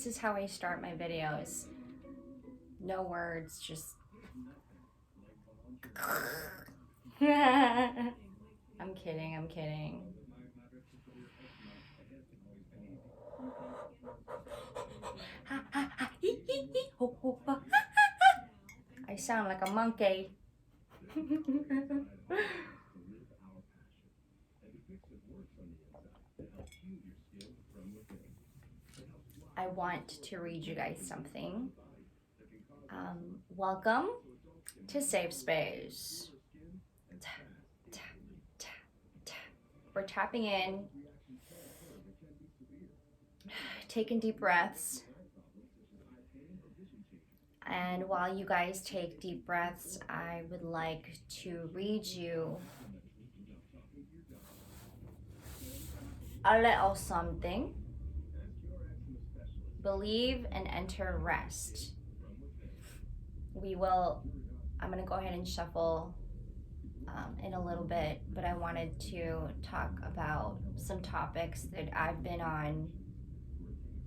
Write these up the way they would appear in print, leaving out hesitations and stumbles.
This is how I start my videos. No words, just. I'm kidding, I'm kidding. I sound like a monkey. I want to read you guys something. Welcome to Safe Space. We're tapping in, taking deep breaths. And while you guys take deep breaths, I would like to read you a little something. Believe and enter rest. I'm going to go ahead and shuffle in a little bit, but I wanted to talk about some topics that I've been on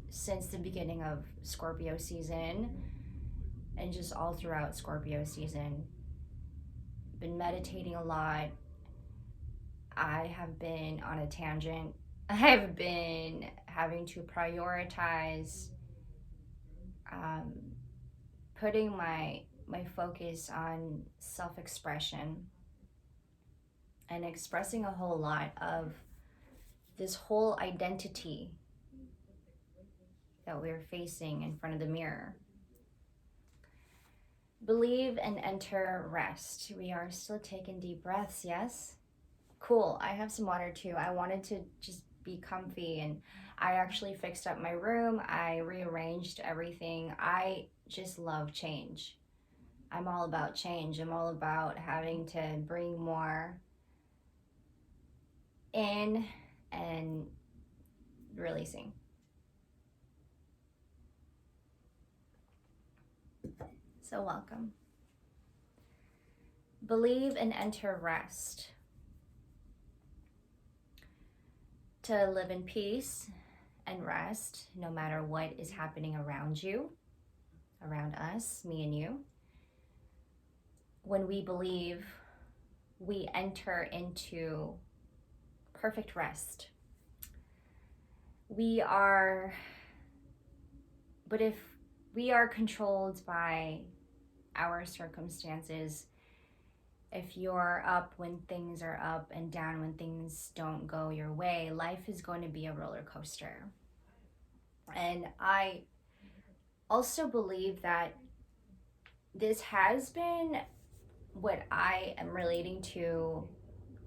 since the beginning of Scorpio season and just all throughout Scorpio season. Been meditating a lot. I have been on a tangent. I've been having to prioritize putting my focus on self-expression and expressing a whole lot of this whole identity that we're facing in front of the mirror. Believe and enter rest. We are still taking deep breaths, yes? Cool. I have some water too. I wanted to just be comfy, and I actually fixed up my room. I rearranged everything. I just love change. I'm all about change. I'm all about having to bring more in and releasing. So welcome. Believe and enter rest. To live in peace and rest no matter what is happening around you, around us, me and you. When we believe, we enter into perfect rest. But if we are controlled by our circumstances, if you're up when things are up and down when things don't go your way, life is going to be a roller coaster. And I also believe that this has been what I am relating to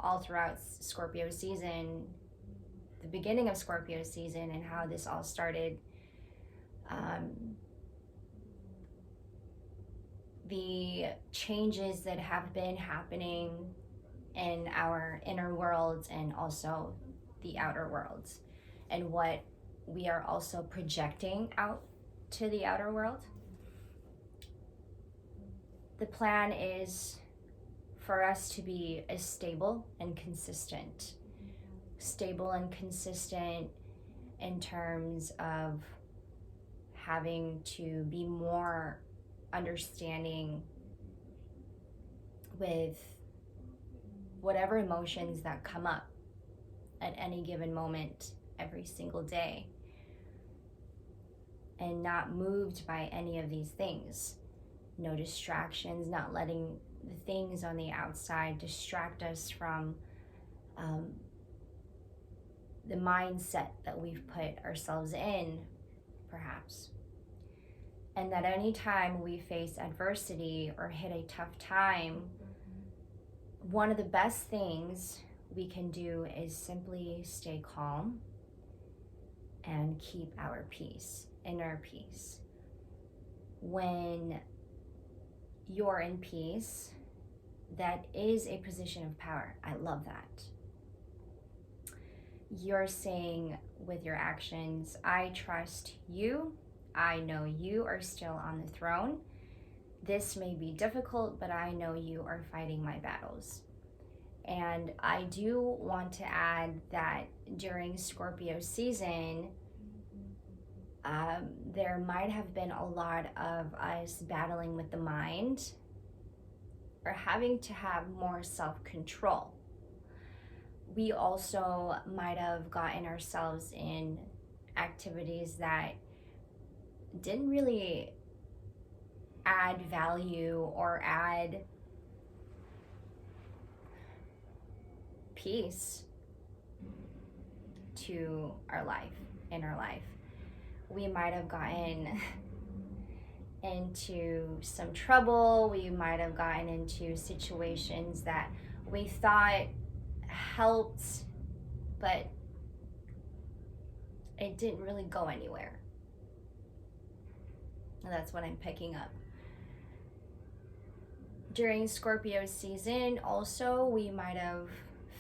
all throughout Scorpio season, the beginning of Scorpio season, and how this all started. The changes that have been happening in our inner worlds and also the outer worlds, and what we are also projecting out to the outer world. The plan is for us to be as stable and consistent. Stable and consistent in terms of having to be more understanding with whatever emotions that come up at any given moment every single day, and not moved by any of these things. No distractions, not letting the things on the outside distract us from the mindset that we've put ourselves in, perhaps. And that any time we face adversity or hit a tough time, one of the best things we can do is simply stay calm and keep our peace, inner peace. When you're in peace, that is a position of power. I love that. You're saying with your actions, I trust you. I know you are still on the throne. This may be difficult, but I know you are fighting my battles. And I do want to add that during Scorpio season, There might have been a lot of us battling with the mind or having to have more self-control. We also might have gotten ourselves in activities that didn't really add value or add peace to our life, in our life. We might have gotten into some trouble. We might have gotten into situations that we thought helped, but it didn't really go anywhere. And that's what I'm picking up. During Scorpio season, also, we might have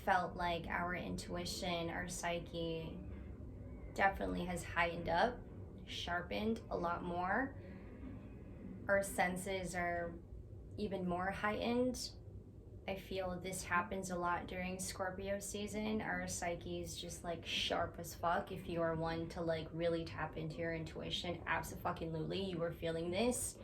felt like our intuition, our psyche definitely has heightened up, sharpened a lot more. Our senses are even more heightened. I feel this happens a lot during Scorpio season. Our psyche is just like sharp as fuck. If you are one to like really tap into your intuition, absolutely, you were feeling this,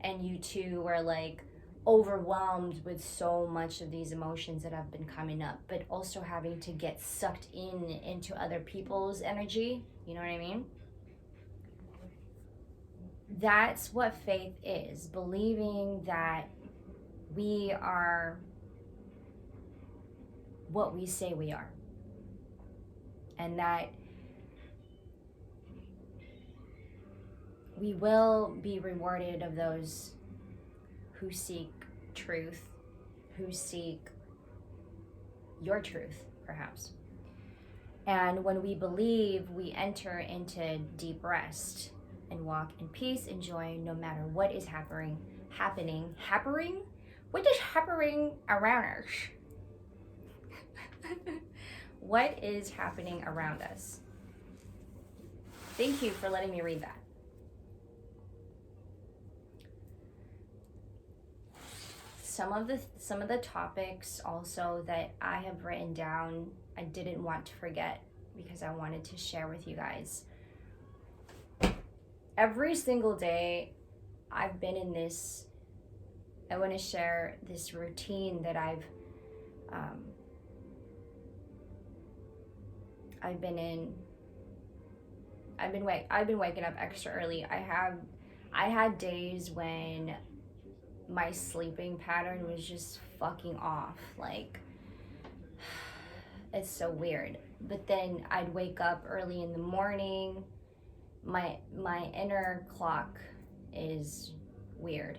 and you too were like overwhelmed with so much of these emotions that have been coming up, but also having to get sucked into other people's energy. You know what I mean? That's what faith is, believing that we are what we say we are, and that we will be rewarded of those who seek truth, who seek your truth, perhaps. And when we believe, we enter into deep rest and walk in peace and joy, no matter what is happening. What is happening around us? What is happening around us? Thank you for letting me read that. Some of the topics also that I have written down, I didn't want to forget because I wanted to share with you guys. Every single day I've been in this, I want to share this routine that I've been waking up extra early. I had days when my sleeping pattern was just fucking off. Like, it's so weird. But then I'd wake up early in the morning. My inner clock is weird.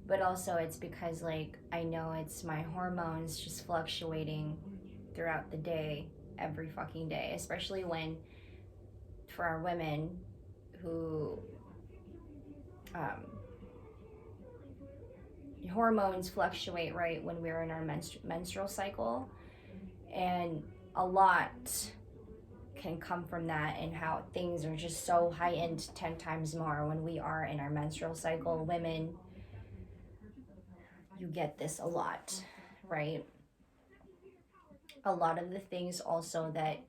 But also it's because like I know it's my hormones just fluctuating throughout the day, every fucking day, especially when for our women who hormones fluctuate right when we're in our menstrual cycle, and a lot can come from that, and how things are just so heightened 10 times more when we are in our menstrual cycle. Women, you get this a lot, right? A lot of the things also that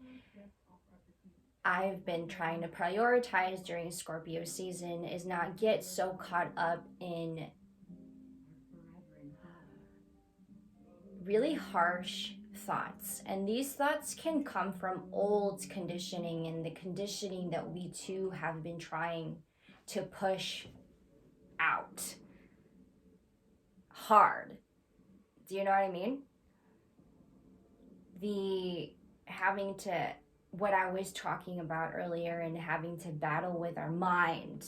I've been trying to prioritize during Scorpio season is not get so caught up in really harsh thoughts. And these thoughts can come from old conditioning, and the conditioning that we too have been trying to push out hard. Do you know what I mean? The having to, what I was talking about earlier, and having to battle with our mind,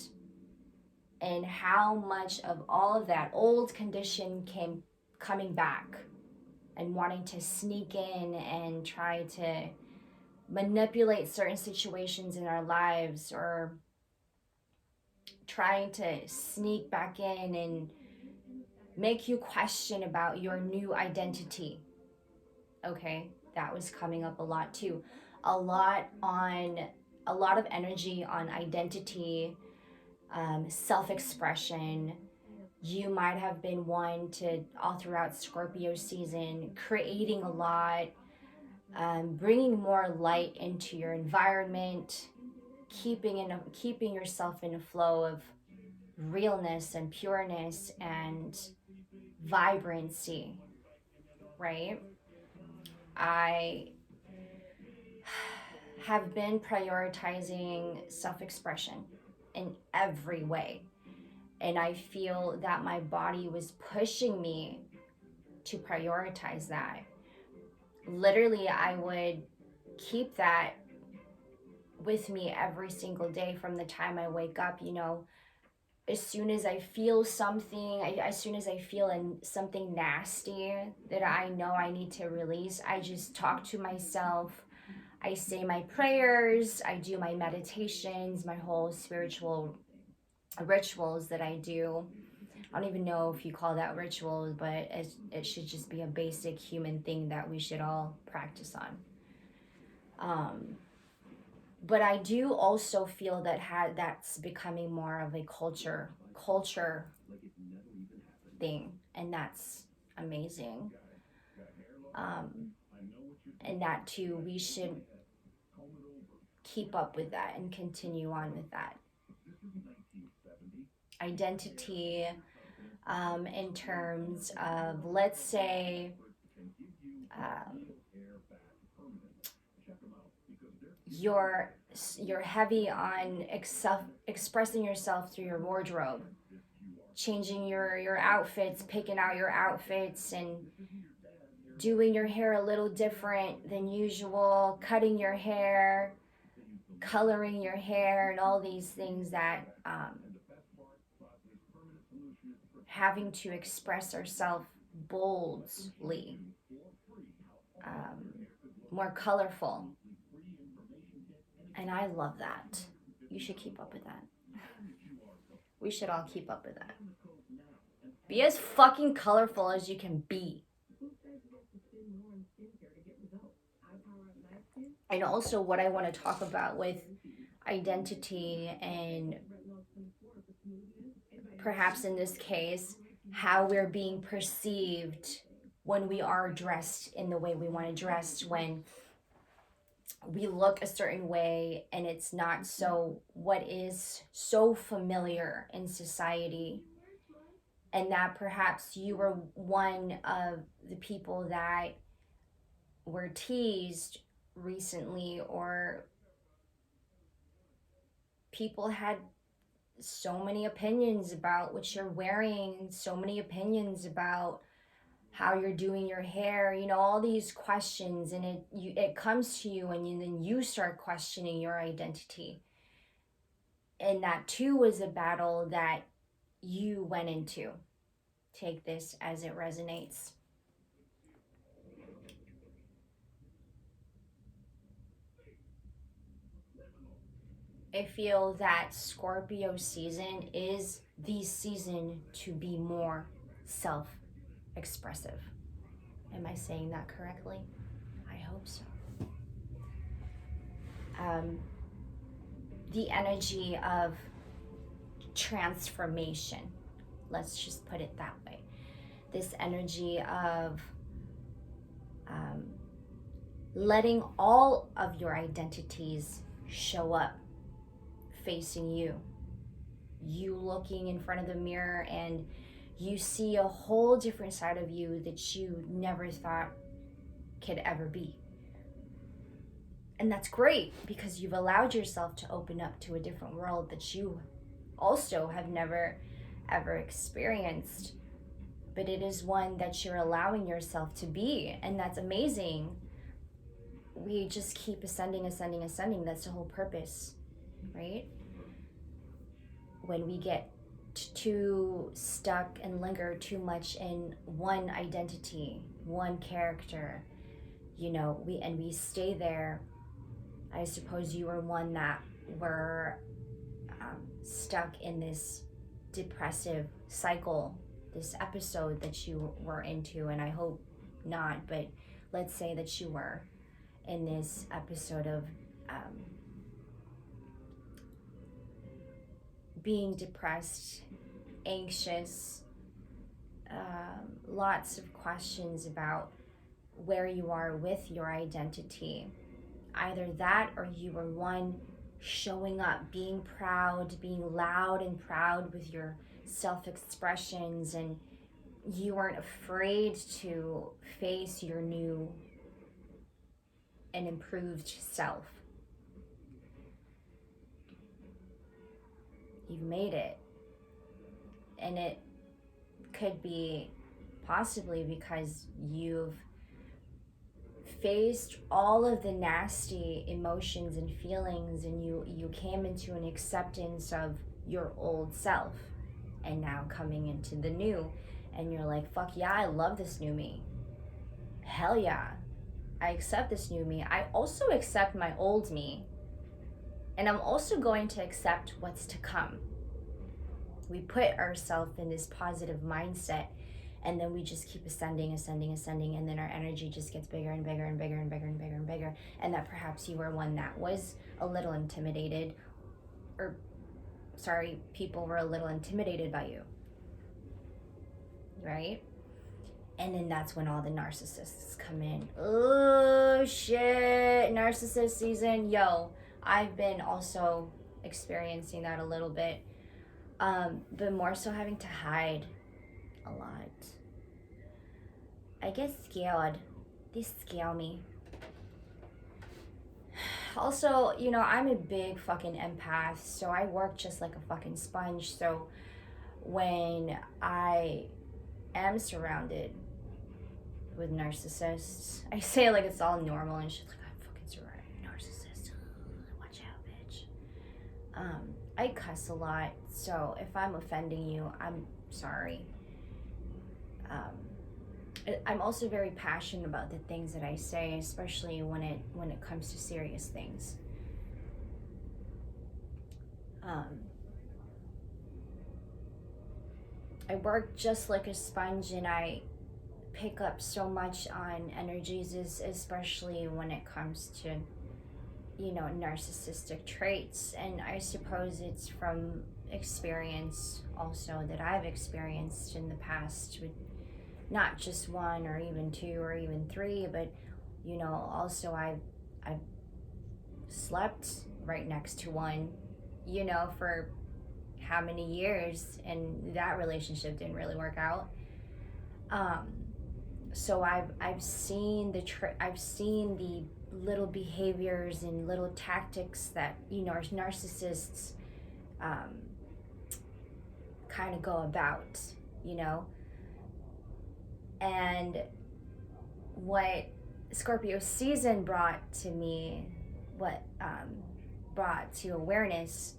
and how much of all of that old condition came coming back and wanting to sneak in and try to manipulate certain situations in our lives, or trying to sneak back in and make you question about your new identity. Okay, that was coming up a lot too. A lot of energy on identity, self-expression. You might have been one to, all throughout Scorpio season, creating a lot, bringing more light into your environment, keeping yourself in a flow of realness and pureness and vibrancy, right? I have been prioritizing self-expression in every way, and I feel that my body was pushing me to prioritize that. Literally, I would keep that with me every single day from the time I wake up. As soon as I feel something, as soon as I feel something nasty that I know I need to release, I just talk to myself. I say my prayers, I do my meditations, my whole spiritual rituals that I do. I don't even know if you call that ritual, but it should just be a basic human thing that we should all practice on. But I do also feel that that's becoming more of a culture thing, and that's amazing. And that too, we should keep up with that and continue on with that. Identity, in terms of, let's say, you're heavy on expressing yourself through your wardrobe, changing your outfits, picking out your outfits, and doing your hair a little different than usual, cutting your hair, coloring your hair, and all these things that having to express ourselves boldly, more colorful. And I love that. You should keep up with that. We should all keep up with that. Be as fucking colorful as you can be. And also, what I want to talk about with identity, and perhaps in this case, how we're being perceived when we are dressed in the way we want to dress, when we look a certain way and it's not so what is so familiar in society, and that perhaps you were one of the people that were teased recently, or people had so many opinions about what you're wearing, so many opinions about how you're doing your hair, all these questions, and it comes to you, and then you start questioning your identity. And that too was a battle that you went into. Take this as it resonates. I feel that Scorpio season is the season to be more self-expressive. Am I saying that correctly? I hope so. The energy of transformation, let's just put it that way. This energy of letting all of your identities show up facing you. You looking in front of the mirror and you see a whole different side of you that you never thought could ever be. And that's great, because you've allowed yourself to open up to a different world that you also have never ever experienced. But it is one that you're allowing yourself to be, and that's amazing. We just keep ascending. That's the whole purpose, right? When we get too stuck and linger too much in one identity, one character, we stay there. I suppose you were one that were stuck in this depressive cycle, this episode that you were into, and I hope not, but let's say that you were in this episode of being depressed, anxious, lots of questions about where you are with your identity. Either that, or you were one showing up, being proud, being loud and proud with your self-expressions, and you weren't afraid to face your new and improved self. You've made it. And it could be possibly because you've faced all of the nasty emotions and feelings, and you came into an acceptance of your old self, and now coming into the new, and you're like, fuck yeah, I love this new me. Hell yeah, I accept this new me. I also accept my old me, and I'm also going to accept what's to come. We put ourselves in this positive mindset, and then we just keep ascending, and then our energy just gets bigger and bigger and bigger and bigger and bigger and bigger. And that perhaps you were one that was a little intimidated, or sorry, people were a little intimidated by you, right? And then that's when all the narcissists come in. Oh shit, narcissist season. Yo, I've been also experiencing that a little bit, but more so having to hide a lot. I get scared. They scare me. Also, you know, I'm a big fucking empath, so I work just like a fucking sponge. So when I am surrounded with narcissists, I say it like it's all normal and shit, like I'm fucking surrounded with narcissists. Watch out, bitch. I cuss a lot, so if I'm offending you, I'm sorry. I'm also very passionate about the things that I say, especially when it comes to serious things. I work just like a sponge, and I pick up so much on energies, especially when it comes to, you know, narcissistic traits. And I suppose it's from experience also that I've experienced in the past with not just one or even two or even three, but, you know, also I've slept right next to one, you know, for how many years, and that relationship didn't really work out. So I've seen I've seen the little behaviors and little tactics that, you know, narcissists kind of go about, you know. And what Scorpio season brought to me, what brought to awareness,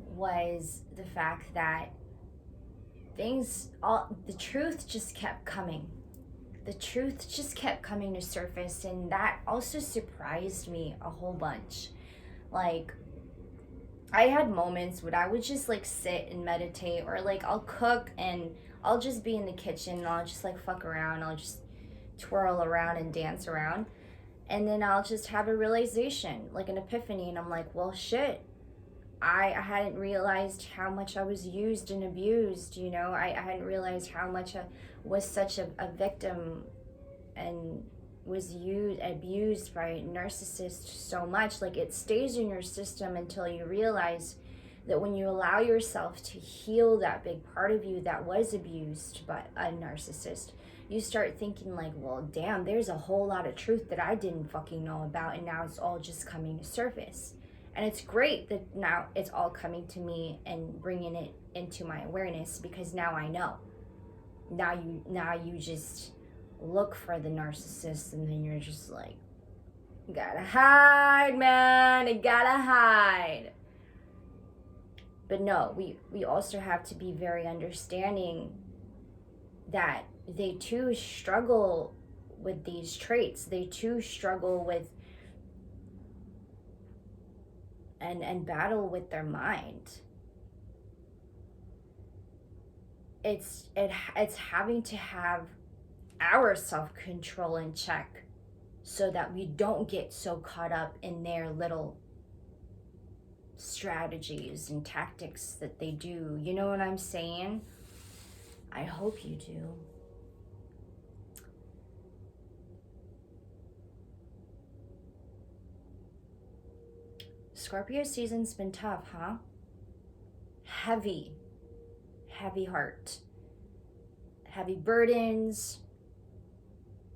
was the fact that the truth just kept coming. The truth just kept coming to surface, and that also surprised me a whole bunch. Like, I had moments when I would just like sit and meditate, or like I'll cook and I'll just be in the kitchen and I'll just like fuck around. I'll just twirl around and dance around. And then I'll just have a realization, like an epiphany. And I'm like, well, shit. I hadn't realized how much I was used and abused, you know. I hadn't realized how much I was such a victim and was abused by narcissists so much. Like, it stays in your system until you realize that when you allow yourself to heal that big part of you that was abused by a narcissist, you start thinking like, well, damn, there's a whole lot of truth that I didn't fucking know about, and now it's all just coming to surface. And it's great that now it's all coming to me and bringing it into my awareness, because now I know. Now you just look for the narcissist, and then you're just like, gotta hide, man, I gotta hide. But no, we also have to be very understanding that they too struggle with these traits. They too struggle with and battle with their mind. It's having to have our self-control in check so that we don't get so caught up in their little strategies and tactics that they do. You know what I'm saying? I hope you do. Scorpio season's been tough, huh? Heavy, heavy heart, heavy burdens,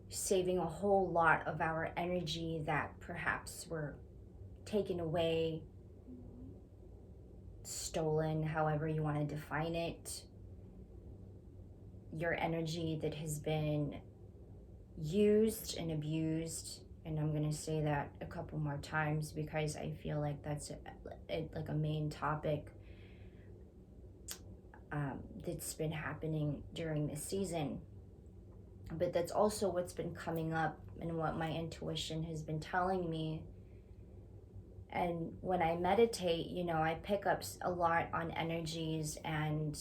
saving a whole lot of our energy that perhaps were taken away, stolen, however you want to define it. Your energy that has been used and abused, and I'm going to say that a couple more times because I feel like that's like a main topic that's been happening during this season. But that's also what's been coming up and what my intuition has been telling me. And when I meditate, you know, I pick up a lot on energies, and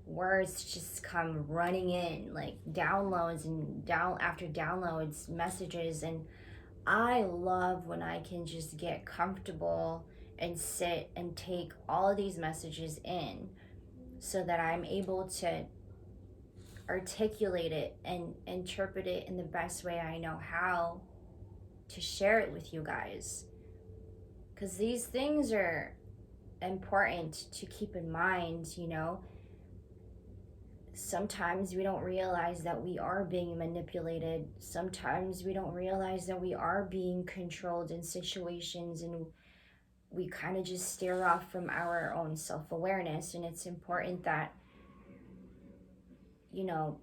words just come running in, like downloads and down after downloads, messages. And I love when I can just get comfortable and sit and take all of these messages in so that I'm able to articulate it and interpret it in the best way I know how to share it with you guys. Because these things are important to keep in mind, you know. Sometimes we don't realize that we are being manipulated. Sometimes we don't realize that we are being controlled in situations, and we kind of just steer off from our own self-awareness. And it's important that, you know,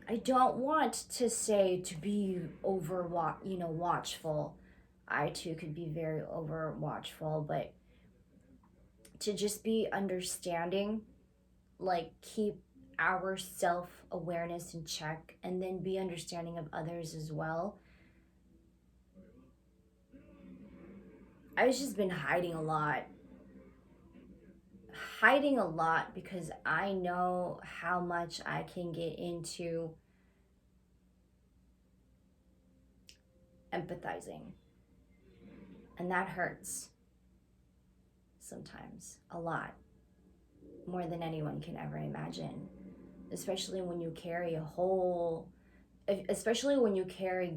I don't want to say to be watchful. I too could be very over watchful, but to just be understanding, like keep our self-awareness in check, and then be understanding of others as well. I've just been hiding a lot because I know how much I can get into empathizing, and that hurts sometimes a lot, more than anyone can ever imagine, especially when you carry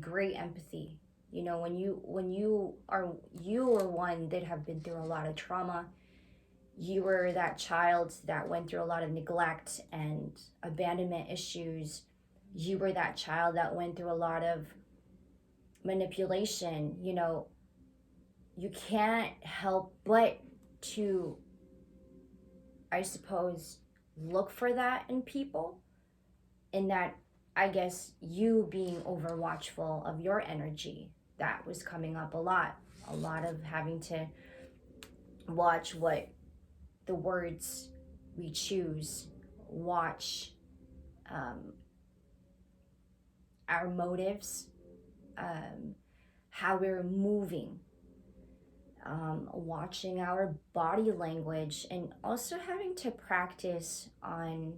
great empathy. You know, when you are one that have been through a lot of trauma. You were that child that went through a lot of neglect and abandonment issues. You were that child that went through a lot of manipulation. You know, you can't help but to, I suppose, look for that in people. In that, I guess, you being over watchful of your energy, that was coming up a lot of having to watch what the words we choose, watch our motives, how we're moving, watching our body language, and also having to practice on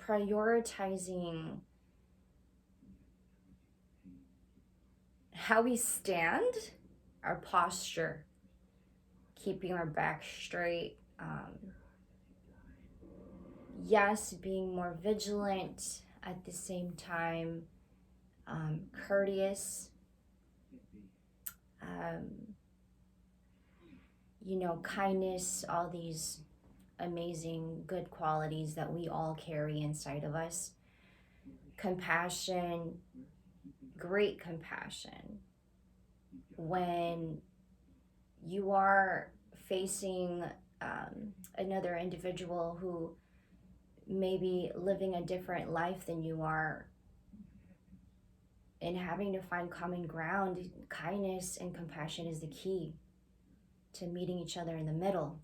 prioritizing how we stand, our posture, keeping our back straight. Yes, being more vigilant at the same time, courteous, you know, kindness, all these amazing good qualities that we all carry inside of us. Compassion, great compassion. When you are facing another individual who may be living a different life than you are, and having to find common ground, kindness and compassion is the key to meeting each other in the middle.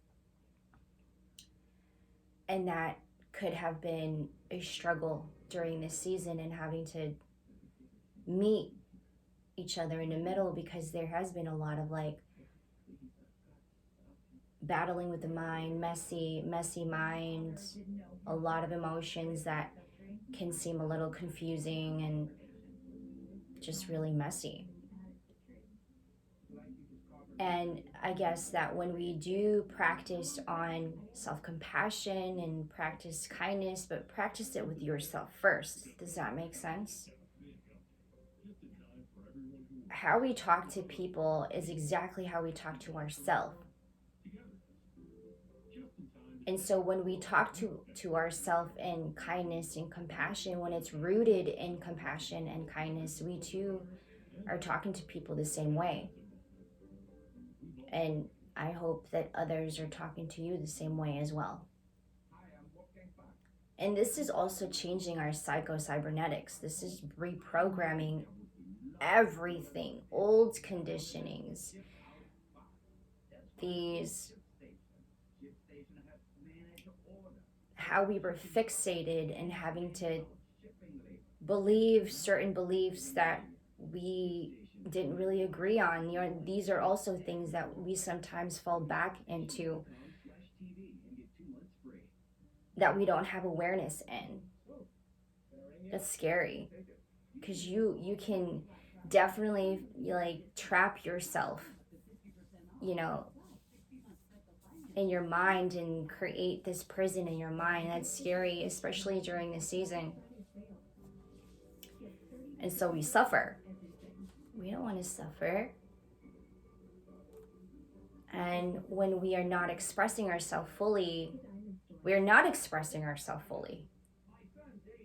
And that could have been a struggle during this season, and having to meet each other in the middle, because there has been a lot of like battling with the mind, messy mind, a lot of emotions that can seem a little confusing and just really messy. And I guess that when we do practice on self-compassion and practice kindness, but practice it with yourself first. Does that make sense? how we talk to people is exactly how we talk to ourselves. And so when we talk to ourselves in kindness and compassion, when it's rooted in compassion and kindness, we too are talking to people the same way. And I hope that others are talking to you the same way as well. And this is also changing our psycho-cybernetics. This is reprogramming everything, old conditionings, these, how we were fixated in having to believe certain beliefs that we didn't really agree on. These are also things that we sometimes fall back into that we don't have awareness in. That's scary, because you can definitely like trap yourself, you know, in your mind and create this prison in your mind. That's scary, especially during the season. And so we suffer. We don't want to suffer. And when we are not expressing ourselves fully, we're not expressing ourselves fully.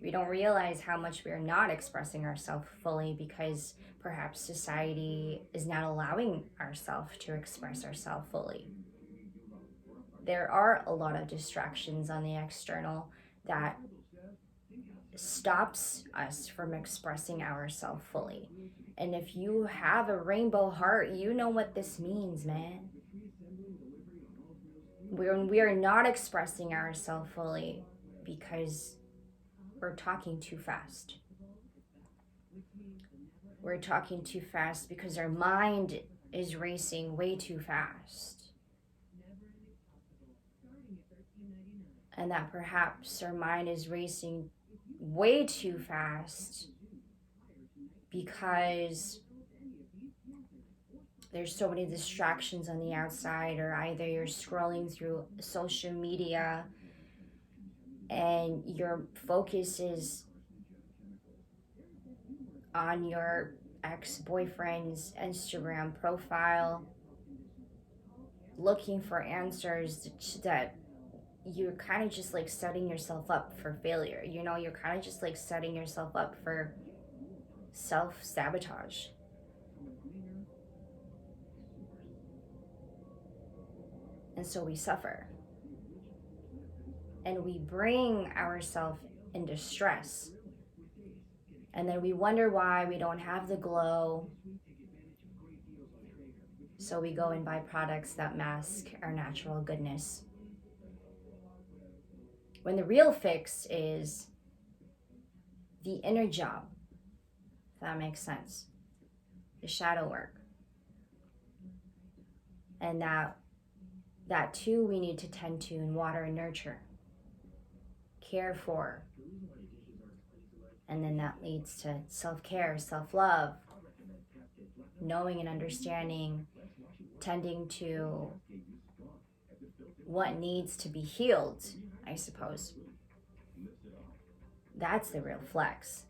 We don't realize how much we're not expressing ourselves fully because perhaps society is not allowing ourselves to express ourselves fully. There are a lot of distractions on the external that stops us from expressing ourselves fully. And if you have a rainbow heart, you know what this means, man. We are not expressing ourselves fully because we're talking too fast. We're talking too fast because our mind is racing way too fast. And that perhaps our mind is racing way too fast because there's so many distractions on the outside, or either you're scrolling through social media and your focus is on your ex-boyfriend's Instagram profile, looking for answers that you're kind of just like setting yourself up for failure. You're kind of just like setting yourself up for self-sabotage. And so we suffer. And we bring ourselves into stress. And then we wonder why we don't have the glow. So we go and buy products that mask our natural goodness. When the real fix is the inner job, if that makes sense. The shadow work. And that too we need to tend to and water and nurture, care for. And then that leads to self-care, self-love, knowing and understanding, tending to what needs to be healed, I suppose. That's the real flex.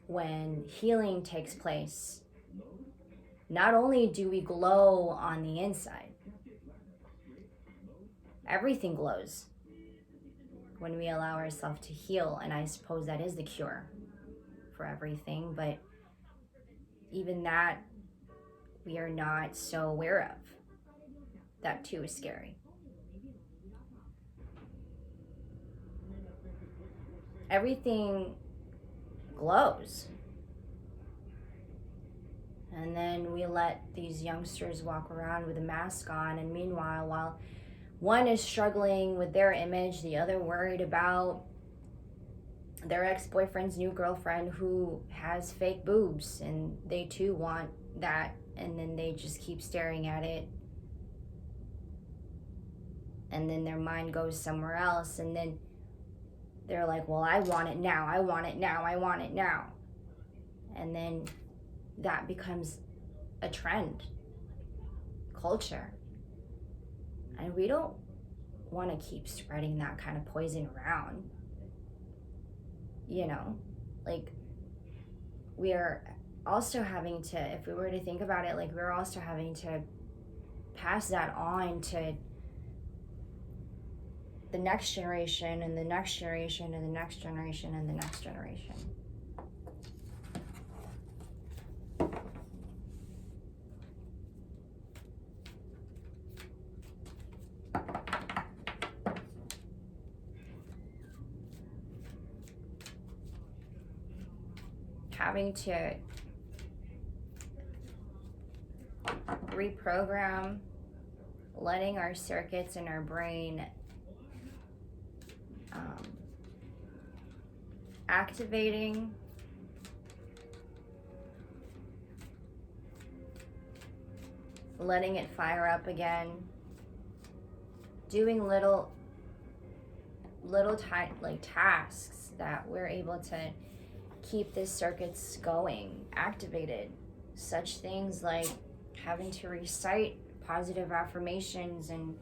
When healing takes place, not only do we glow on the inside, everything glows when we allow ourselves to heal. And I suppose that is the cure for everything. But even that, we are not so aware of. That too is scary. Everything glows. And then we let these youngsters walk around with a mask on, and meanwhile, while one is struggling with their image, the other worried about their ex-boyfriend's new girlfriend who has fake boobs, and they too want that, and then they just keep staring at it. And then their mind goes somewhere else, and then they're like, well, I want it now, I want it now, I want it now. And then that becomes a trend, culture. And we don't want to keep spreading that kind of poison around. Like, we're also having to, if we were to think about it, like we're also having to pass that on to the next generation and the next generation and the next generation and the next generation. Having to reprogram, letting our circuits in our brain activating, letting it fire up again, doing little tasks that we're able to keep the circuits going, activated. Such things like having to recite positive affirmations and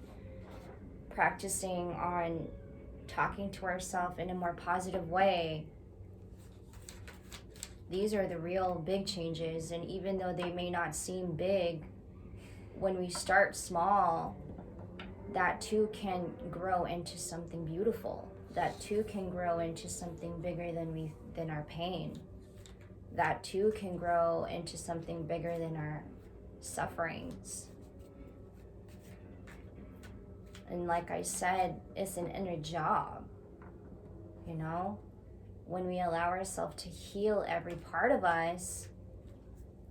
practicing on talking to ourselves in a more positive way. These are the real big changes, and even though they may not seem big, when we start small, that too can grow into something beautiful. That too can grow into something bigger than our pain. That too can grow into something bigger than our sufferings. And like I said, it's an inner job, you know? When we allow ourselves to heal every part of us,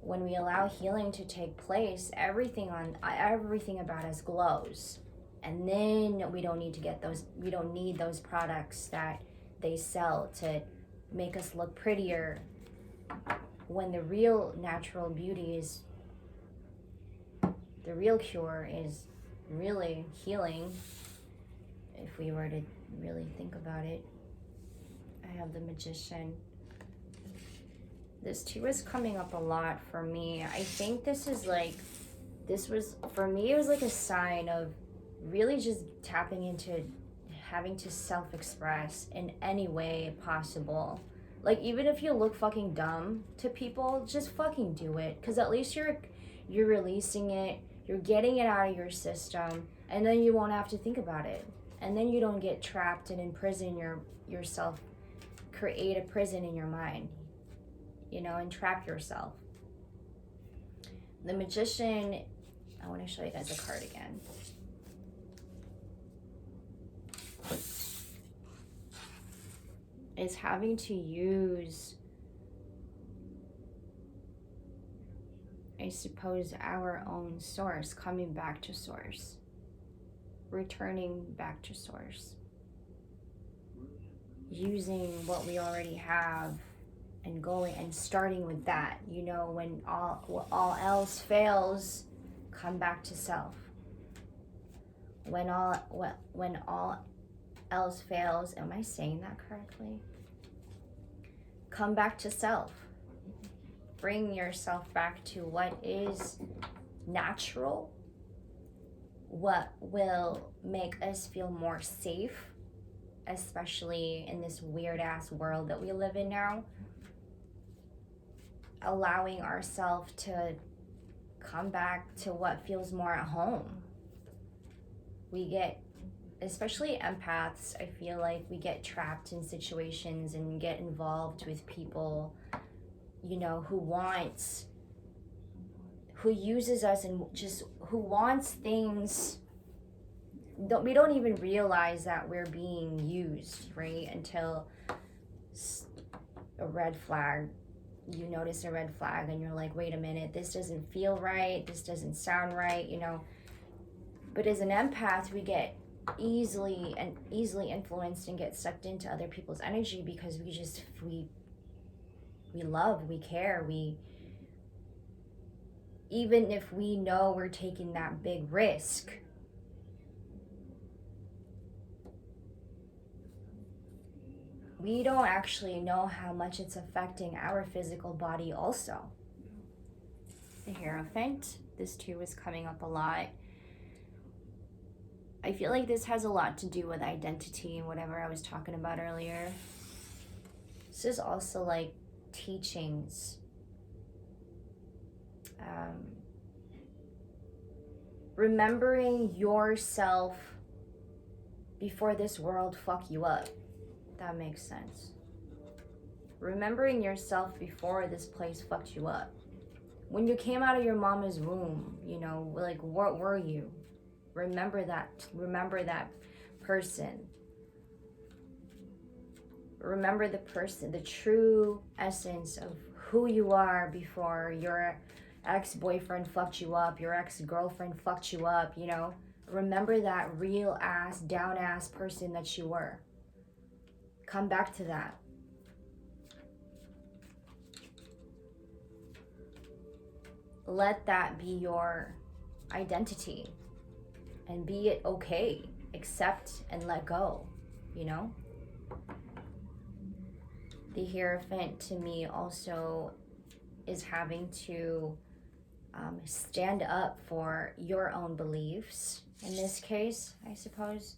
when we allow healing to take place, everything about us glows. And then we don't need those products that they sell to make us look prettier, when the real natural beauty is, the real cure is really healing, if we were to really think about it. I have the Magician. This too is coming up a lot for me. I think for me, it was like a sign of really just tapping into having to self-express in any way possible. Like, even if you look fucking dumb to people, just fucking do it. Because at least you're releasing it, you're getting it out of your system, and then you won't have to think about it. And then you don't get trapped and imprison yourself, create a prison in your mind, and trap yourself. The Magician, I want to show you guys a card again. Is having to use, I suppose, our own source, coming back to source, returning back to source, using what we already have and going and starting with that. When all else fails, come back to self. When all else fails, am I saying that correctly? Come back to self. Bring yourself back to what is natural, what will make us feel more safe, especially in this weird ass world that we live in now. Allowing ourselves to come back to what feels more at home. Especially empaths, I feel like we get trapped in situations and get involved with people, who uses us and just who wants things. We don't even realize that we're being used, right? Until a red flag, you notice a red flag and you're like, wait a minute, this doesn't feel right, this doesn't sound right, But as an empath, we get easily influenced and get sucked into other people's energy because we love, we care, even if we know we're taking that big risk, we don't actually know how much it's affecting our physical body also. The Hierophant, this too is coming up a lot. I feel like this has a lot to do with identity and whatever I was talking about earlier. This is also like teachings. Remembering yourself before this world fuck you up. That makes sense. Remembering yourself before this place fucked you up. When you came out of your mama's womb, you know, like, what were you? Remember that person. Remember the person, the true essence of who you are before your ex-boyfriend fucked you up, your ex-girlfriend fucked you up, you know? Remember that real ass, down ass person that you were. Come back to that. Let that be your identity. And be it okay. Accept and let go, you know? The Hierophant to me also is having to stand up for your own beliefs. In this case, I suppose.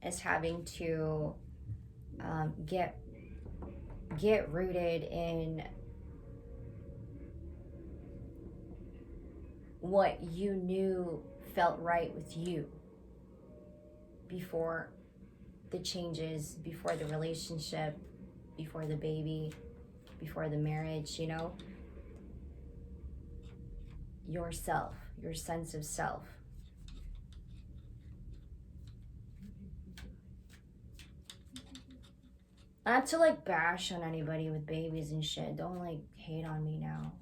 Is having to get rooted in what you knew felt right with you before the changes, before the relationship, before the baby, before the marriage, you know? Yourself, your sense of self. Not to like bash on anybody with babies and shit. Don't like hate on me now.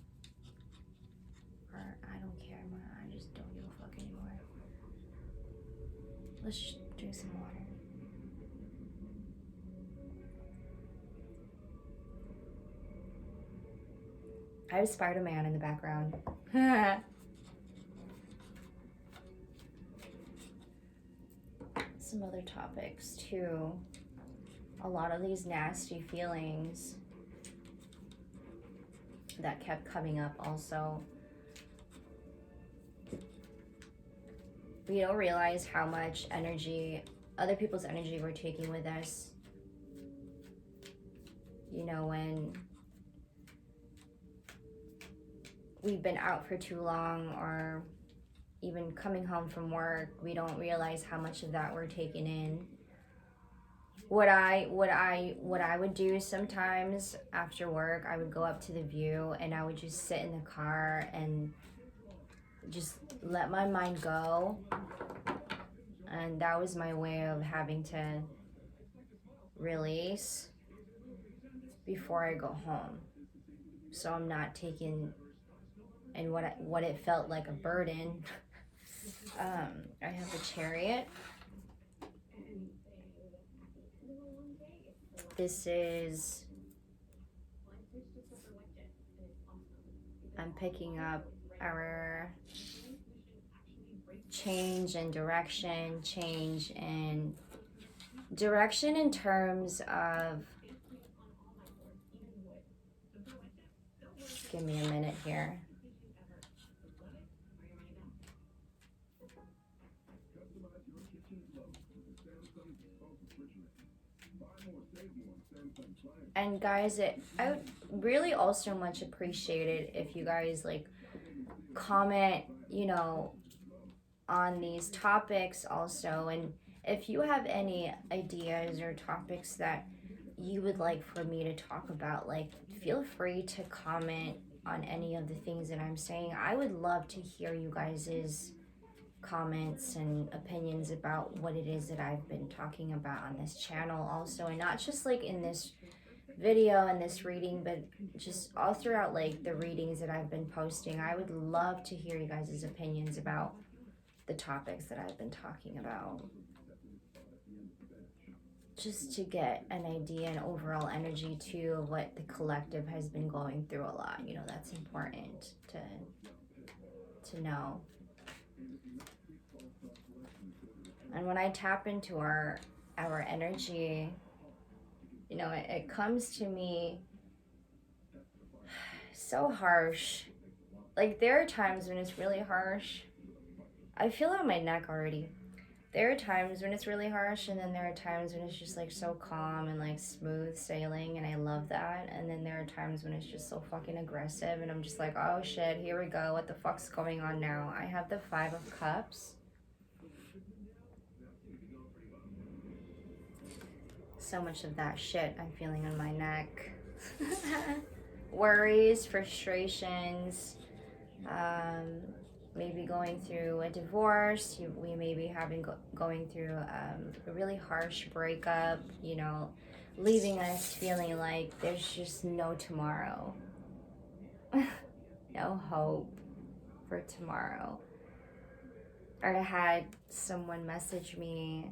Or I don't care, man. I just don't give a fuck anymore. Let's just drink some water. I have Spider-Man in the background. Some other topics too. A lot of these nasty feelings that kept coming up also. We don't realize how much energy, other people's energy we're taking with us. You know, when we've been out for too long, or even coming home from work, we don't realize how much of that we're taking in. What I would do sometimes after work, I would go up to the view and I would just sit in the car and just let my mind go. And that was my way of having to release before I go home. So I'm not taking and what it felt like a burden. I have the Chariot. This is, I'm picking up our change in direction in terms of, give me a minute here. And guys, I would really also much appreciate it if you guys like comment, you know, on these topics also. And if you have any ideas or topics that you would like for me to talk about, like, feel free to comment on any of the things that I'm saying. I would love to hear you guys's comments and opinions about what it is that I've been talking about on this channel also, and not just like in this video and this reading, but just all throughout like the readings that I've been posting. I would love to hear you guys' opinions about the topics that I've been talking about, just to get an idea and overall energy too of what the collective has been going through a lot. You know, that's important to know. And when I tap into our energy, you know, it comes to me so harsh. Like, there are times when it's really harsh. I feel it on my neck already. there are times when it's really harsh, and then there are times when it's just like so calm and like smooth sailing, and I love that. And then there are times when it's just so fucking aggressive, and I'm just like, oh shit, here we go. What the fuck's going on now? I have the 5 of Cups. So much of that shit I'm feeling on my neck. Worries, frustrations, maybe going through a divorce. We may be going through a really harsh breakup, you know, leaving us feeling like there's just no tomorrow. No hope for tomorrow. Or I had someone message me,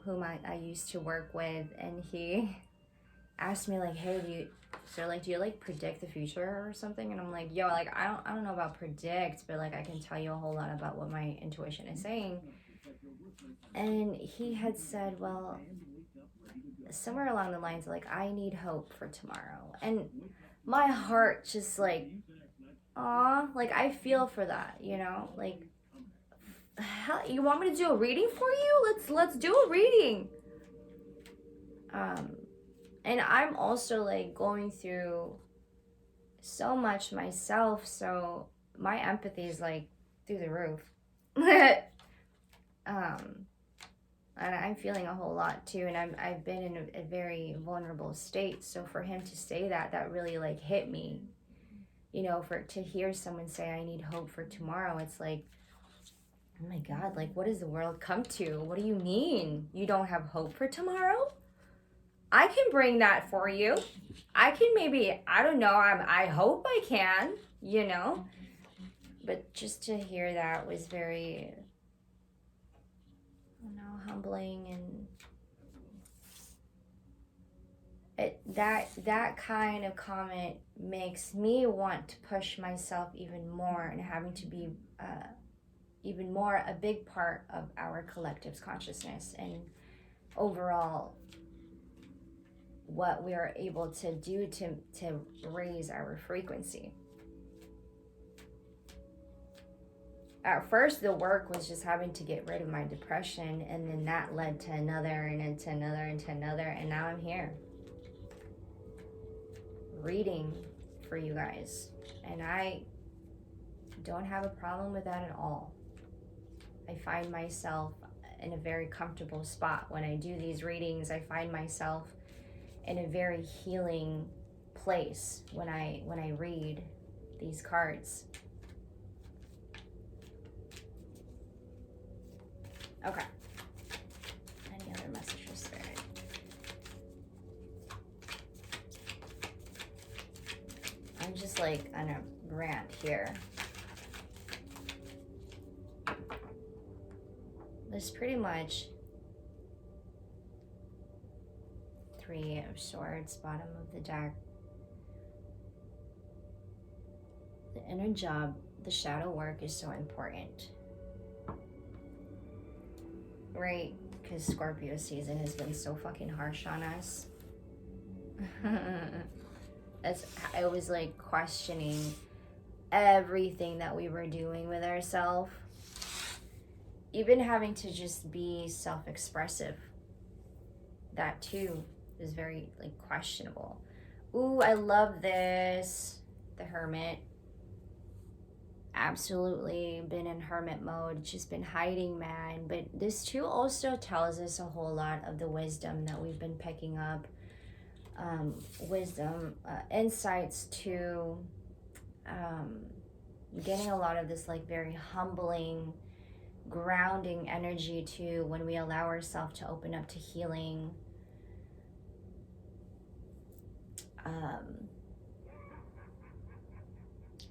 whom I used to work with, and he asked me like, hey, do you like predict the future or something? And I'm like, yo, like I don't know about predict, but like I can tell you a whole lot about what my intuition is saying. And he had said, well, somewhere along the lines, like, I need hope for tomorrow. And my heart just like, aw, like I feel for that, you know? Like, hell, you want me to do a reading for you? Let's do a reading. And I'm also like going through so much myself, so my empathy is like through the roof. And I'm feeling a whole lot too, and I've been in a very vulnerable state. So for him to say that really like hit me, you know, to hear someone say I need hope for tomorrow, it's like, oh my God, like what does the world come to? What do you mean you don't have hope for tomorrow? I can bring that for you. I can maybe, I don't know, I hope I can, you know? But just to hear that was very, you know, humbling, and that kind of comment makes me want to push myself even more, and having to be even more a big part of our collective's consciousness, and overall what we are able to do to raise our frequency. At first, the work was just having to get rid of my depression, and then that led to another, and into another, and to another, and now I'm here reading for you guys, and I don't have a problem with that at all. I find myself in a very comfortable spot when I do these readings. I find myself in a very healing place when I read these cards. Okay. Any other messages, Spirit? I'm just like on a rant here. There's pretty much 3 of Swords, bottom of the deck. The inner job, the shadow work is so important. Right? Because Scorpio season has been so fucking harsh on us. I was like questioning everything that we were doing with ourselves. Even having to just be self-expressive. That too is very like questionable. Ooh, I love this. The Hermit. Absolutely been in hermit mode, just been hiding, man. But this too also tells us a whole lot of the wisdom that we've been picking up. Insights to getting a lot of this like very humbling, grounding energy to when we allow ourselves to open up to healing.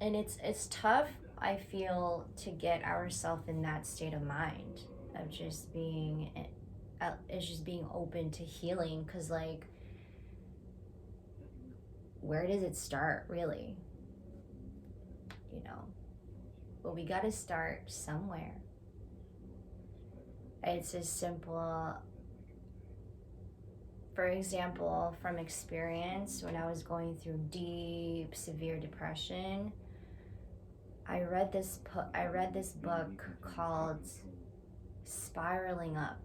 And it's tough, I feel, to get ourselves in that state of mind of just being open to healing, because like, where does it start really? You know, but we got to start somewhere. It's as simple, for example, from experience, when I was going through deep, severe depression, I read this book called spiraling up.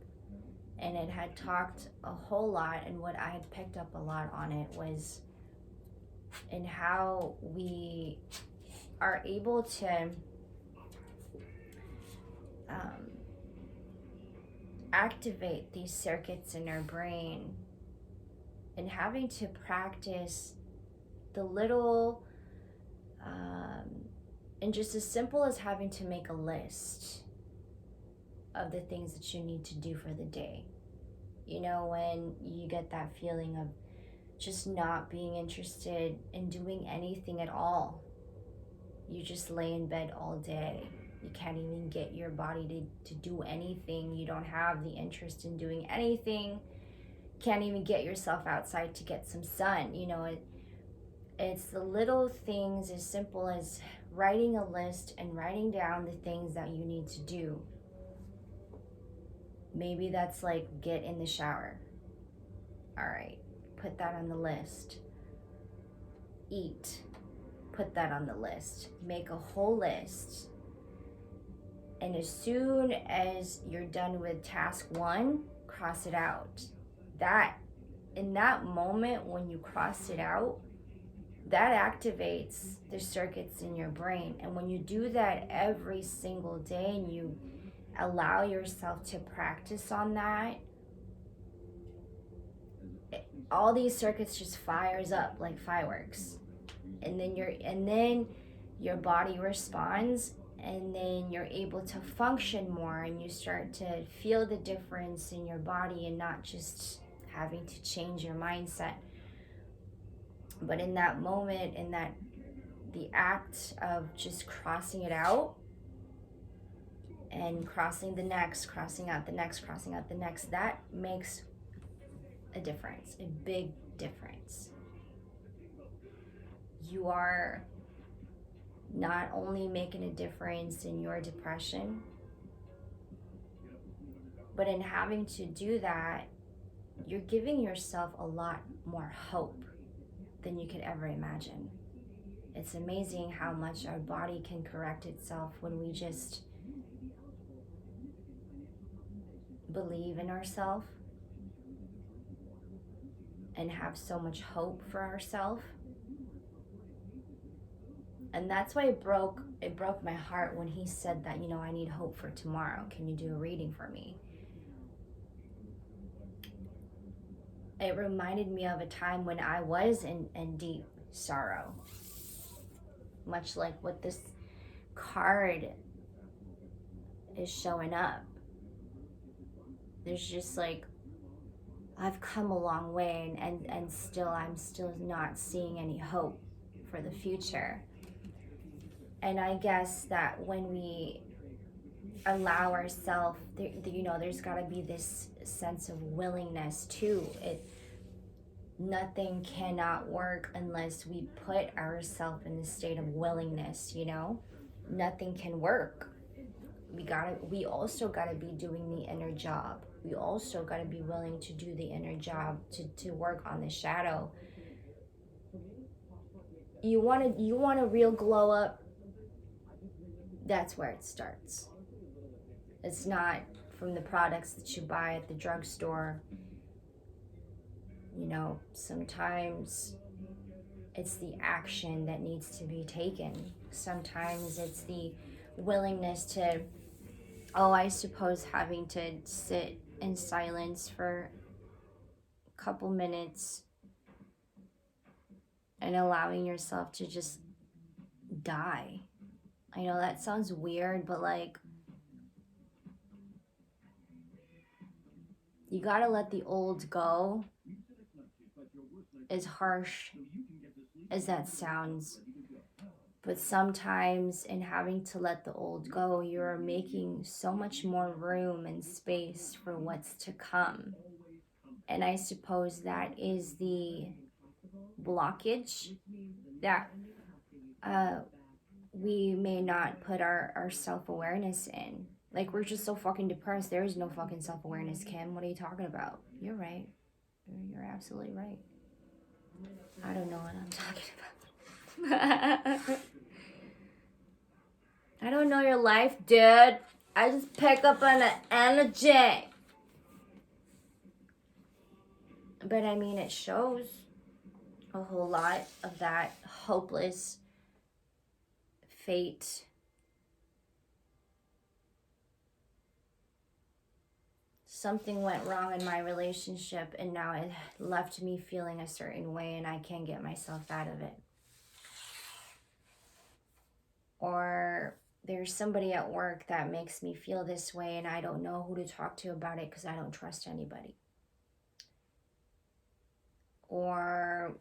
And it had talked a whole lot, and what I had picked up a lot on it was in how we are able to activate these circuits in our brain, and having to practice the little and just as simple as having to make a list of the things that you need to do for the day. You know, when you get that feeling of just not being interested in doing anything at all, you just lay in bed all day, you can't even get your body to do anything, you don't have the interest in doing anything, can't even get yourself outside to get some sun. You know, it's the little things as simple as writing a list and writing down the things that you need to do. Maybe that's like get in the shower. All right, put that on the list. Eat, put that on the list. Make a whole list. And as soon as you're done with task 1, cross it out. That, in that moment when you cross it out, that activates the circuits in your brain. And when you do that every single day and you allow yourself to practice on that, all these circuits just fires up like fireworks. And then your body responds, and then you're able to function more, and you start to feel the difference in your body, and not just having to change your mindset. But in that moment, in that the act of just crossing it out and crossing the next, crossing out the next, crossing out the next, that makes a difference, a big difference. You are not only making a difference in your depression, but in having to do that, you're giving yourself a lot more hope than you could ever imagine. It's amazing how much our body can correct itself when we just believe in ourselves and have so much hope for ourselves. And that's why it broke my heart when he said that, you know, I need hope for tomorrow. Can you do a reading for me? It reminded me of a time when I was in deep sorrow. Much like what this card is showing up. There's just like, I've come a long way, and still I'm still not seeing any hope for the future. And I guess that when we allow ourselves, you know, there's got to be this sense of willingness too. Nothing cannot work unless we put ourselves in the state of willingness, you know? Nothing can work. We also gotta be doing the inner job. We also gotta be willing to do the inner job, to work on the shadow. You want a real glow up? That's where it starts. It's not from the products that you buy at the drugstore. You know, sometimes it's the action that needs to be taken. Sometimes it's the willingness to, I suppose having to sit in silence for a couple minutes and allowing yourself to just die. I know that sounds weird, but like, you gotta let the old go. As harsh as that sounds, but sometimes in having to let the old go, you're making so much more room and space for what's to come. And I suppose that is the blockage that we may not put our self-awareness in. Like, we're just so fucking depressed. There is no fucking self-awareness, Kim. What are you talking about? You're right. You're absolutely right. I don't know what I'm talking about. I don't know your life, dude. I just pick up on the energy. But I mean, it shows a whole lot of that hopeless fate. Something went wrong in my relationship, and now it left me feeling a certain way, and I can't get myself out of it. Or there's somebody at work that makes me feel this way, and I don't know who to talk to about it because I don't trust anybody. Or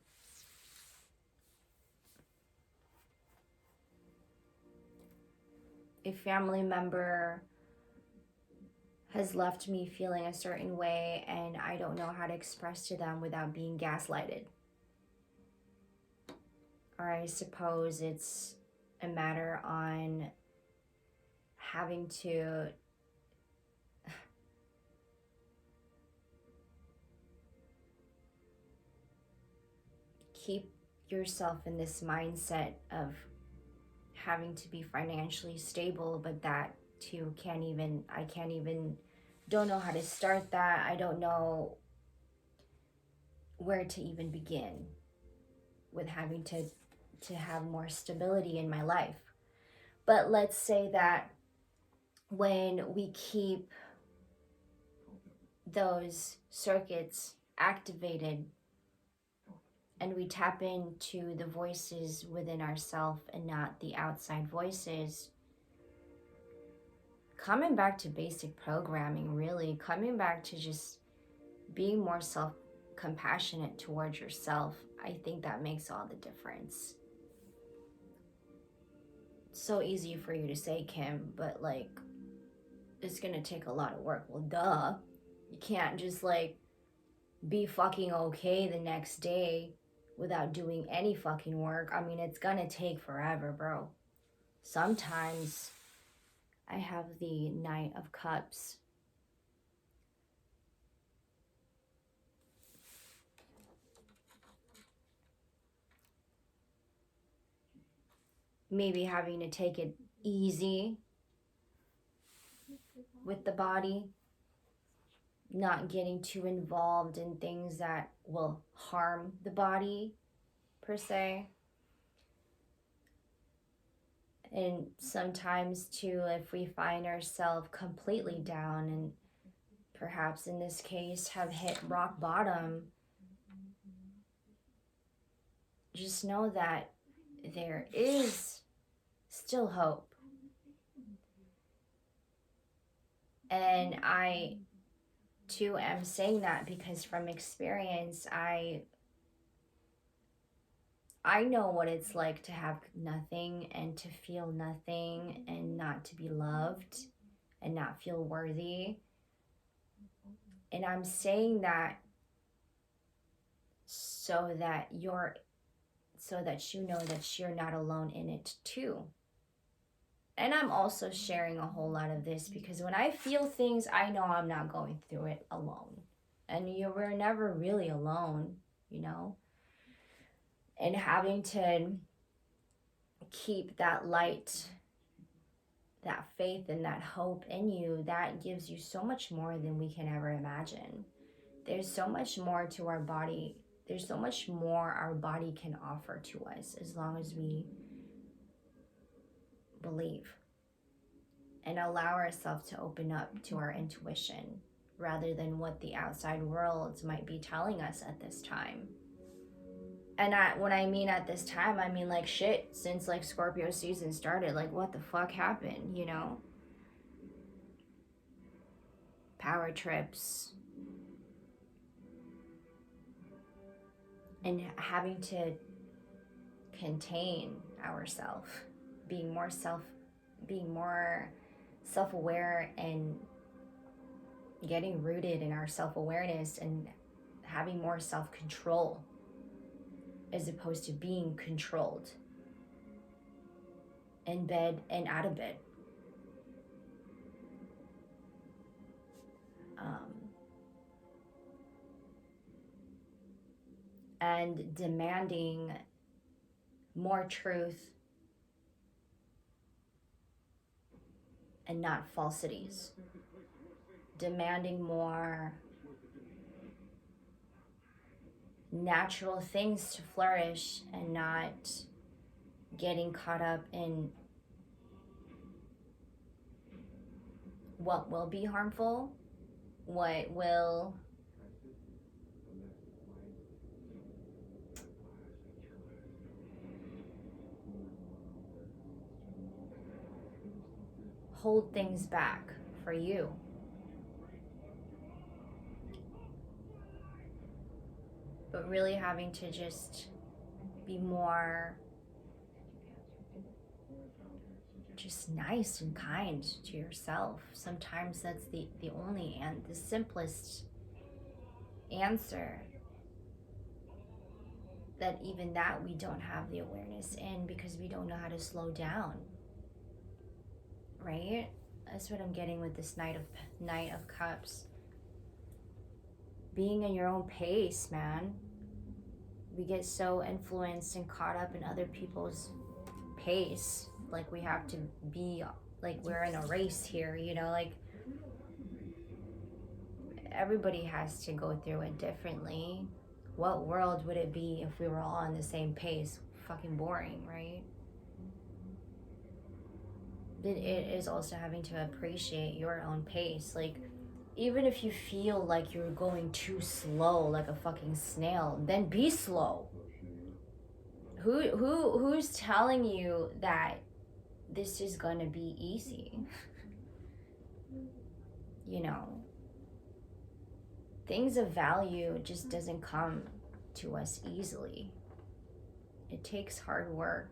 a family member has left me feeling a certain way, and I don't know how to express to them without being gaslighted. Or I suppose it's a matter on having to keep yourself in this mindset of having to be financially stable, but that too I can't even, don't know how to start that. I don't know where to even begin with having to have more stability in my life. But let's say that when we keep those circuits activated and we tap into the voices within ourselves and not the outside voices, coming back to basic programming, really coming back to just being more self-compassionate towards yourself, I think that makes all the difference. It's so easy for you to say, Kim, but like, it's gonna take a lot of work. Well, duh. You can't just like be fucking okay the next day without doing any fucking work. I mean, it's gonna take forever, bro. Sometimes I have the Knight of Cups. Maybe having to take it easy with the body, not getting too involved in things that will harm the body per se. And sometimes too, if we find ourselves completely down and perhaps in this case have hit rock bottom, just know that there is still hope. And I too am saying that because from experience, I know what it's like to have nothing and to feel nothing and not to be loved and not feel worthy. And I'm saying that so that you know that you're not alone in it too. And I'm also sharing a whole lot of this because when I feel things, I know I'm not going through it alone. And we're never really alone, you know? And having to keep that light, that faith, and that hope in you, that gives you so much more than we can ever imagine. There's so much more to our body. There's so much more our body can offer to us as long as we believe and allow ourselves to open up to our intuition rather than what the outside world might be telling us at this time. And when I mean at this time, I mean like shit, since like Scorpio season started, like what the fuck happened, you know? Power trips. And having to contain ourselves, being more self-aware and getting rooted in our self-awareness and having more self-control as opposed to being controlled in bed and out of bed. And demanding more truth and not falsities. Demanding more natural things to flourish and not getting caught up in what will be harmful, what will hold things back for you. But really having to just be more just nice and kind to yourself. Sometimes that's the only and the simplest answer, that even that we don't have the awareness in because we don't know how to slow down, right? That's what I'm getting with this Knight of Cups. Being in your own pace, man. We get so influenced and caught up in other people's pace, like we have to be, like we're in a race here, you know, like everybody has to go through it differently. What world would it be if we were all on the same pace? Fucking boring, right? It is also having to appreciate your own pace. Like, even if you feel like you're going too slow, like a fucking snail, then be slow. Who's telling you that this is gonna be easy? You know, things of value just doesn't come to us easily. It takes hard work,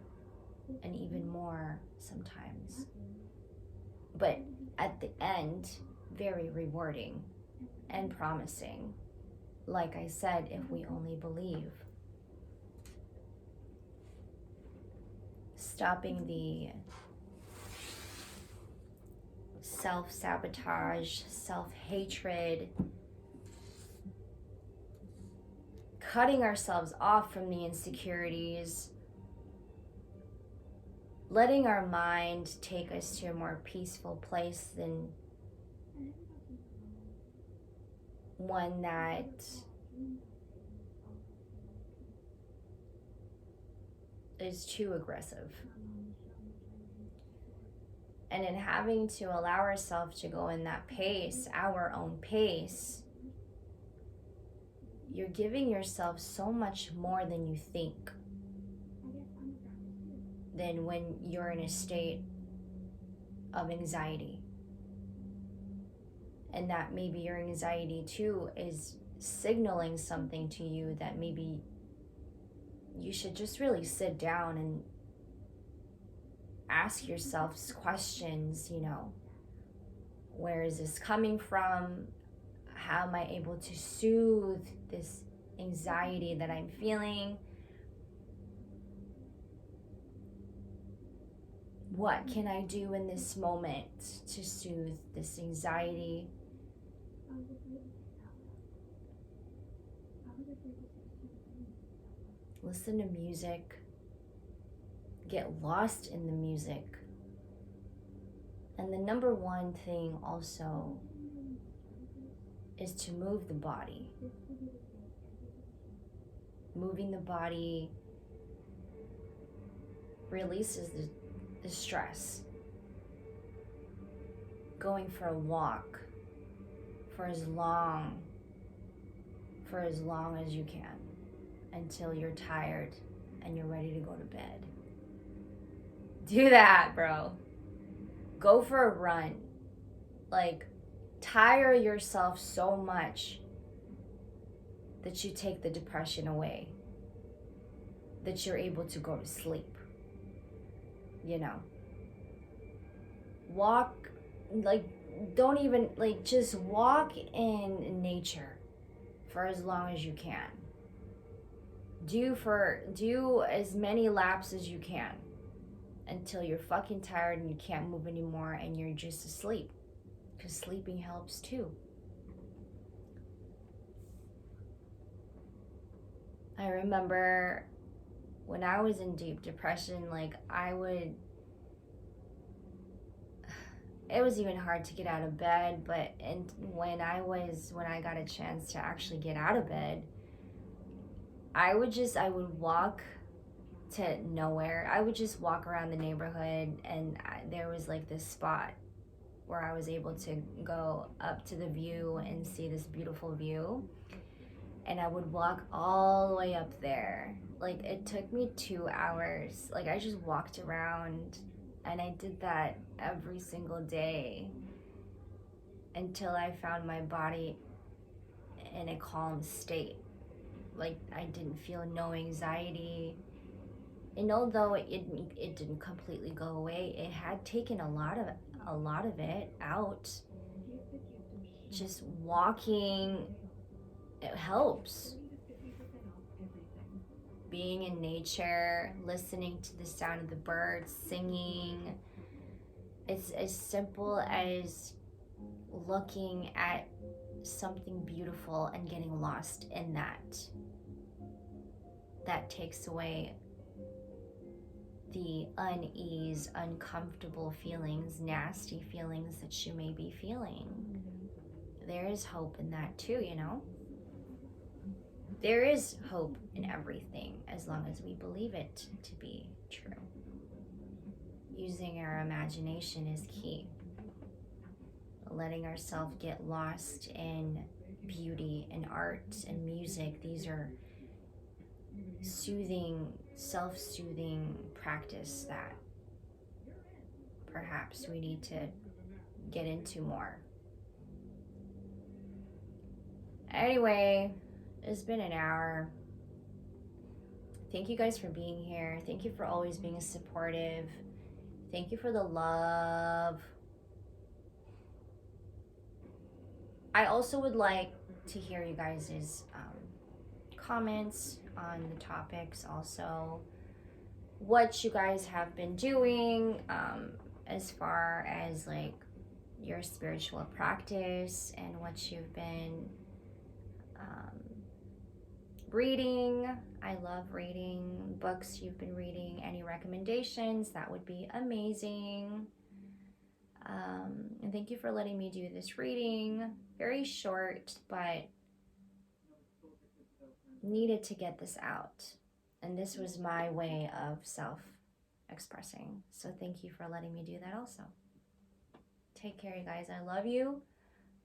and even more sometimes. But at the end, very rewarding and promising. Like I said, if we only believe. Stopping the self-sabotage, self-hatred, cutting ourselves off from the insecurities, letting our mind take us to a more peaceful place than one that is too aggressive. And in having to allow ourselves to go in that pace, our own pace, you're giving yourself so much more than you think, than when you're in a state of anxiety. And that maybe your anxiety too is signaling something to you that maybe you should just really sit down and ask yourself questions, you know, where is this coming from? How am I able to soothe this anxiety that I'm feeling? What can I do in this moment to soothe this anxiety? Listen to music. Get lost in the music. And the number one thing also is to move the body. Moving the body releases the stress. Going for a walk for as long as you can, until you're tired and you're ready to go to bed. Do that, bro. Go for a run. Like, tire yourself so much that you take the depression away, that you're able to go to sleep. You know, walk, like, don't even, like, just walk in nature for as long as you can. Do as many laps as you can until you're fucking tired and you can't move anymore and you're just asleep, because sleeping helps too. I remember when I was in deep depression, like, I would it was even hard to get out of bed. But and when I got a chance to actually get out of bed, I would walk to nowhere. I would just walk around the neighborhood, and there was like this spot where I was able to go up to the view and see this beautiful view. And I would walk all the way up there. Like it took me 2 hours. Like I just walked around, and I did that every single day until I found my body in a calm state. Like I didn't feel no anxiety. And although it didn't completely go away, it had taken a lot of it out. Just walking, it helps. Being in nature, listening to the sound of the birds, singing. It's as simple as looking at something beautiful and getting lost in that. That takes away the unease, uncomfortable feelings, nasty feelings that you may be feeling. There is hope in that too, you know? There is hope in everything as long as we believe it to be true. Using our imagination is key. Letting ourselves get lost in beauty and art and music. These are soothing, self-soothing practice that perhaps we need to get into more. Anyway, it's been an hour. Thank you guys for being here. Thank you for always being supportive. Thank you for the love. I also would like to hear you guys' comments on the topics, also what you guys have been doing as far as like your spiritual practice and what you've been reading. I love reading books you've been reading. Any recommendations, that would be amazing. And thank you for letting me do this reading. Very short, but needed to get this out. And this was my way of self-expressing. So thank you for letting me do that also. Take care, you guys. I love you.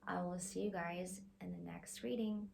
I will see you guys in the next reading.